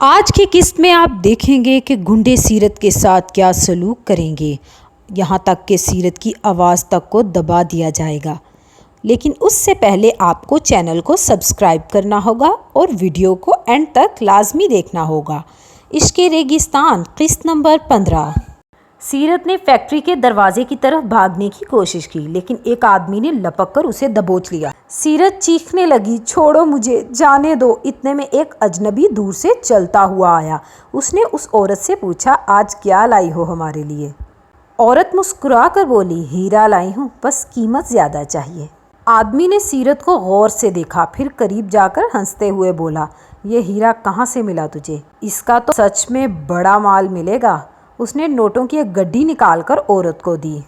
آج کی قسط میں آپ دیکھیں گے کہ گنڈے سیرت کے ساتھ کیا سلوک کریں گے، یہاں تک کہ سیرت کی آواز تک کو دبا دیا جائے گا۔ لیکن اس سے پہلے آپ کو چینل کو سبسکرائب کرنا ہوگا اور ویڈیو کو اینڈ تک لازمی دیکھنا ہوگا۔ عشق ریگستان قسط نمبر 15۔ سیرت نے فیکٹری کے دروازے کی طرف بھاگنے کی کوشش کی، لیکن ایک آدمی نے لپک کر اسے دبوچ لیا۔ سیرت چیخنے لگی، چھوڑو مجھے، جانے دو۔ اتنے میں ایک اجنبی دور سے چلتا ہوا آیا۔ اس نے اس عورت سے پوچھا، آج کیا لائی ہو ہمارے لیے؟ عورت مسکرا کر بولی، ہیرا لائی ہوں، بس قیمت زیادہ چاہیے۔ آدمی نے سیرت کو غور سے دیکھا، پھر قریب جا کر ہنستے ہوئے بولا، یہ ہیرا کہاں سے ملا تجھے؟ اس کا تو سچ میں بڑا مال ملے گا۔ اس نے نوٹوں کی ایک گڈی نکال کر عورت کو دی۔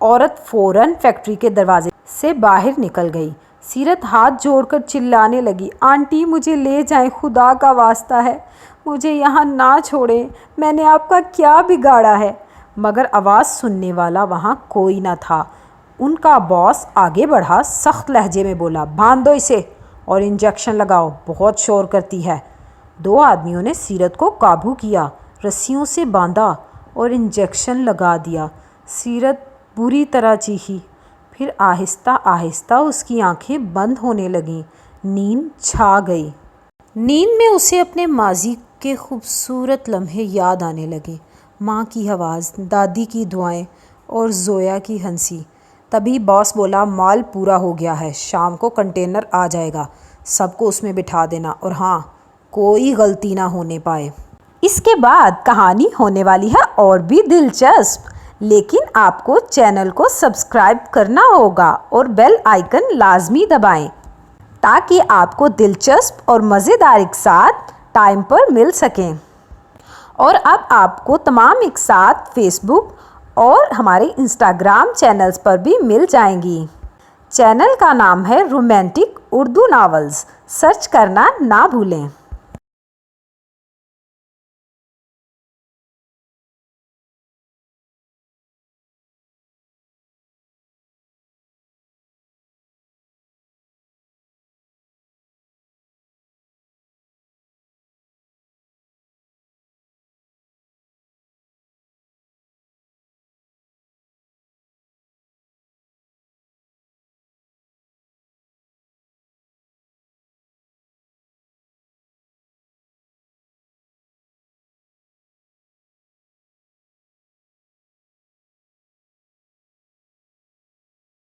عورت فوراً فیکٹری کے دروازے سے باہر نکل گئی۔ سیرت ہاتھ جوڑ کر چلانے لگی، آنٹی مجھے لے جائیں، خدا کا واسطہ ہے، مجھے یہاں نہ چھوڑیں، میں نے آپ کا کیا بگاڑا ہے؟ مگر آواز سننے والا وہاں کوئی نہ تھا۔ ان کا باس آگے بڑھا، سخت لہجے میں بولا، باندھ دو اسے اور انجیکشن لگاؤ، بہت شور کرتی ہے۔ دو آدمیوں نے سیرت کو قابو کیا، رسیوں سے باندھا اور انجیکشن لگا دیا۔ سیرت بری طرح چیخی، پھر آہستہ آہستہ اس کی آنکھیں بند ہونے لگیں، نیند چھا گئی۔ نیند میں اسے اپنے ماضی کے خوبصورت لمحے یاد آنے لگے، ماں کی آواز، دادی کی دعائیں اور زویا کی ہنسی۔ تبھی باس بولا، مال پورا ہو گیا ہے، شام کو کنٹینر آ جائے گا، سب کو اس میں بٹھا دینا، اور ہاں، کوئی غلطی نہ ہونے پائے۔ اس کے بعد کہانی ہونے والی ہے اور بھی دلچسپ، لیکن آپ کو چینل کو سبسکرائب کرنا ہوگا اور بیل آئیکن لازمی دبائیں تاکہ آپ کو دلچسپ اور مزیدار اقساط ٹائم پر مل سکیں۔ اور اب آپ کو تمام اقساط فیس بک اور ہمارے انسٹاگرام چینلز پر بھی مل جائیں گی۔ چینل کا نام ہے رومانٹک اردو ناولز، سرچ کرنا نہ بھولیں۔